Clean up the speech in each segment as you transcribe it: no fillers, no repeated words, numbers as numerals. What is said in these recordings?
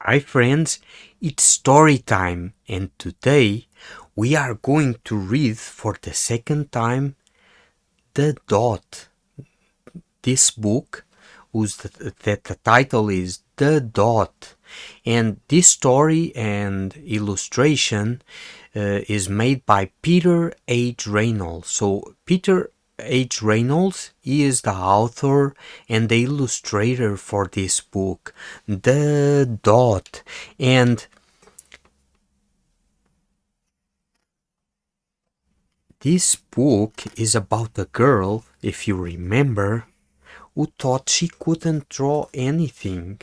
Hi friends, it's story time, and today we are going to read for the second time The Dot. This book, the title is The Dot, and this story and illustration is made by Peter H. Reynolds. So Peter H. Reynolds is the author and the illustrator for this book, The Dot. And this book is about a girl, if you remember, who thought she couldn't draw anything.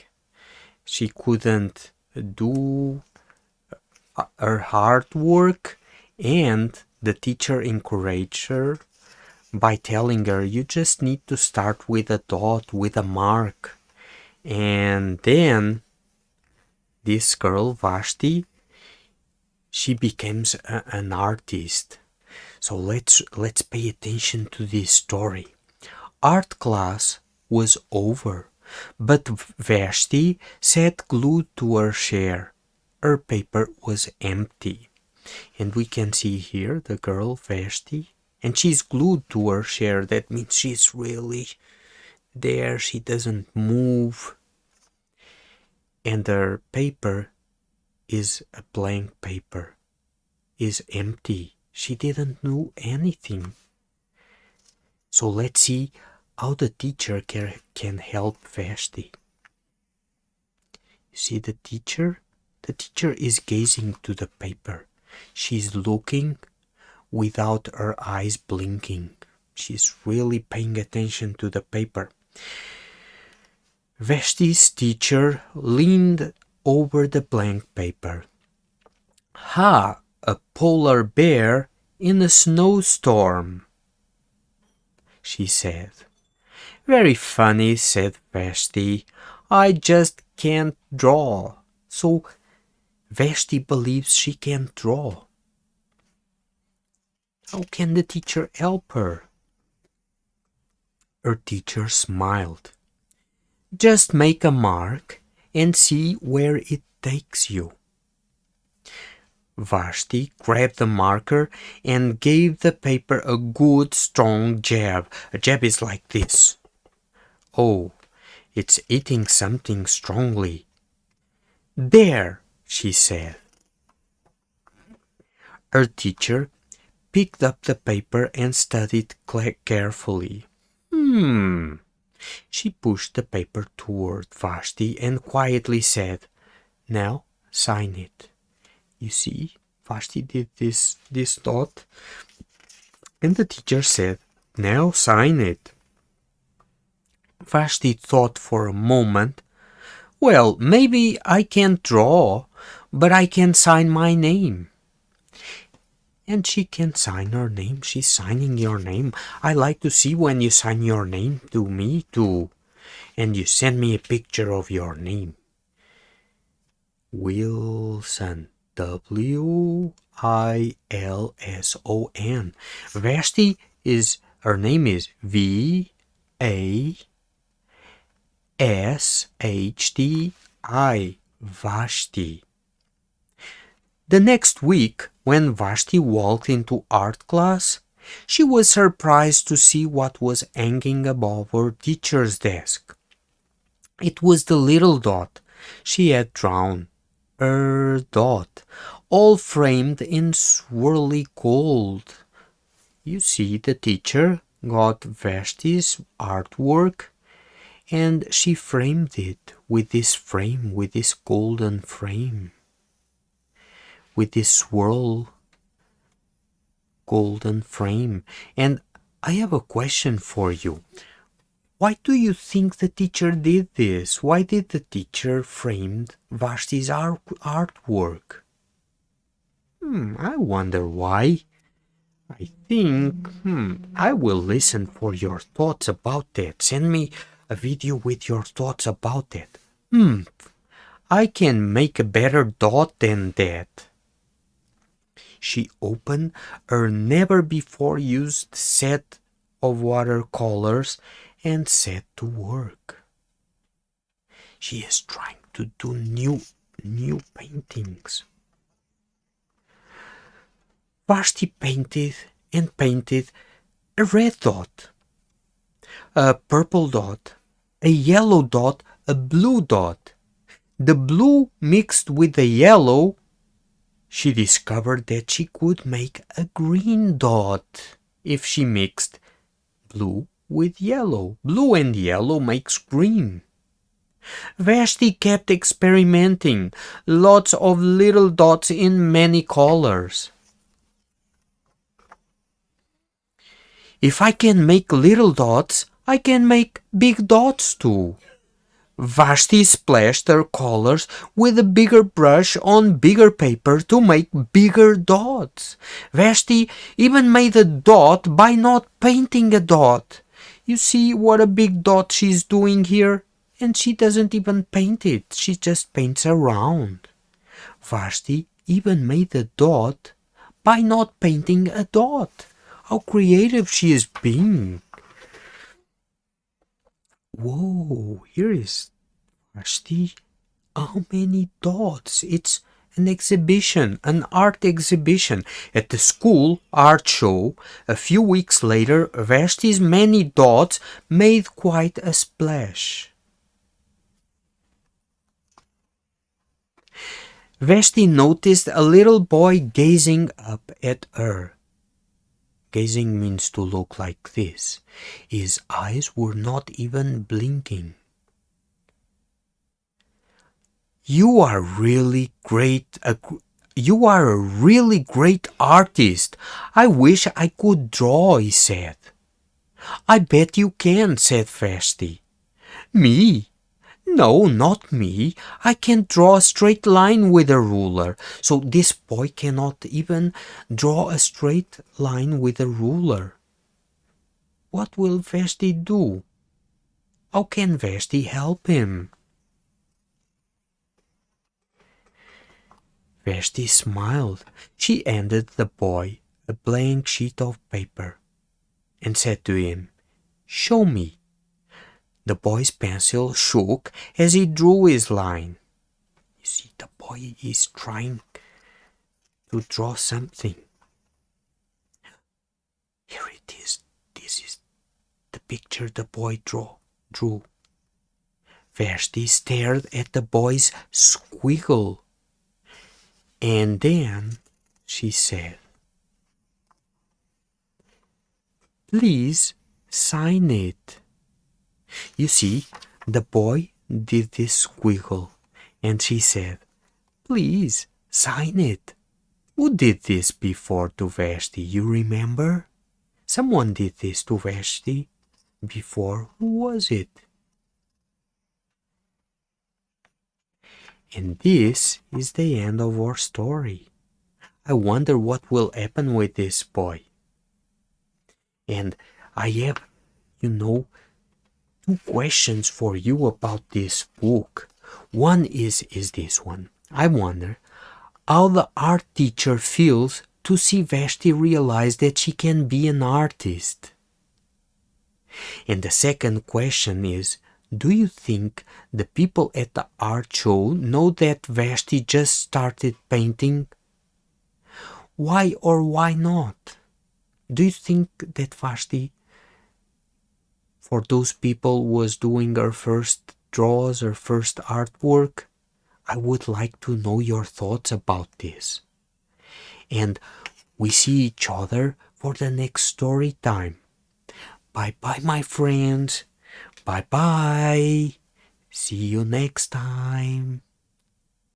She couldn't do her hard work, and the teacher encouraged her by telling her, you just need to start with a dot, with a mark. And then this girl, Vashti, she becomes an artist. So let's pay attention to this story. Art class was over, but Vashti sat glued to her chair. Her paper was empty. And we can see here the girl Vashti, and she's glued to her chair. That means she's really there. She doesn't move. And her paper is a blank paper, is empty. She didn't do anything. So let's see how the teacher can help Vashti. You see the teacher? The teacher is gazing to the paper. She's looking without her eyes blinking. She's really paying attention to the paper. Vashti's teacher leaned over the blank paper. Ha! A polar bear in a snowstorm, she said. Very funny, said Vashti. I just can't draw. So Vashti believes she can't draw. How can the teacher help her? Her teacher smiled. Just make a mark and see where it takes you. Vashti grabbed the marker and gave the paper a good strong jab. A jab is like this. Oh, it's eating something strongly. There, she said. Her teacher picked up the paper and studied carefully. She pushed the paper toward Vashti and quietly said, Now sign it. You see, Vashti did this dot, and the teacher said, Now sign it. Vashti thought for a moment. Well, maybe I can't draw, but I can sign my name. And she can sign her name. She's signing your name. I like to see when you sign your name to me too. And you send me a picture of your name. Wilson. Wilson. Vashti her name is Vashti. Vashti. The next week, when Vashti walked into art class, she was surprised to see what was hanging above her teacher's desk. It was the little dot she had drawn, her dot, all framed in swirly gold. You see, the teacher got Vashti's artwork and she framed it with this frame, with this golden frame, with this swirl golden frame. And I have a question for you. Why do you think the teacher did this? Why did the teacher frame Vashti's artwork? I wonder why. I think, I will listen for your thoughts about that. Send me a video with your thoughts about that. I can make a better dot than that. She opened her never-before-used set of watercolors and set to work. She is trying to do new new paintings. Vashti painted and painted a red dot, a purple dot, a yellow dot, a blue dot. The blue mixed with the yellow, she discovered that she could make a green dot if she mixed blue with yellow. Blue and yellow makes green. Vashti kept experimenting, lots of little dots in many colors. If I can make little dots, I can make big dots too. Vashti splashed her colors with a bigger brush on bigger paper to make bigger dots. Vashti even made a dot by not painting a dot. You see what a big dot she's doing here? And she doesn't even paint it, she just paints around. Vashti even made a dot by not painting a dot. How creative she is being. Whoa, here is Vashti. How many dots? It's an exhibition, an art exhibition. At the school art show, a few weeks later, Vashti's many dots made quite a splash. Vashti noticed a little boy gazing up at her. Gazing means to look like this. His eyes were not even blinking. You are really great. You are a really great artist. I wish I could draw, he said. I bet you can, said Vashti. Me? No, not me. I can't draw a straight line with a ruler. So this boy cannot even draw a straight line with a ruler. What will Vashti do? How can Vashti help him? Vashti smiled. She handed the boy a blank sheet of paper and said to him, "Show me." The boy's pencil shook as he drew his line. You see, the boy is trying to draw something. Here it is. This is the picture the boy drew. Vashti stared at the boy's squiggle. And then she said, "Please sign it." You see, the boy did this squiggle, and she said, "Please sign it." Who did this before to Vashti? You remember? Someone did this to Vashti before. Who was it? And this is the end of our story. I wonder what will happen with this boy. And I have, two questions for you about this book. One is this one. I wonder how the art teacher feels to see Vashti realize that she can be an artist. And the second question is, do you think the people at the art show know that Vashti just started painting? Why or why not? Do you think that Vashti, for those people, was doing her first draws, her first artwork? I would like to know your thoughts about this. And we see each other for the next story time. Bye-bye, my friends. Bye-bye. See you next time.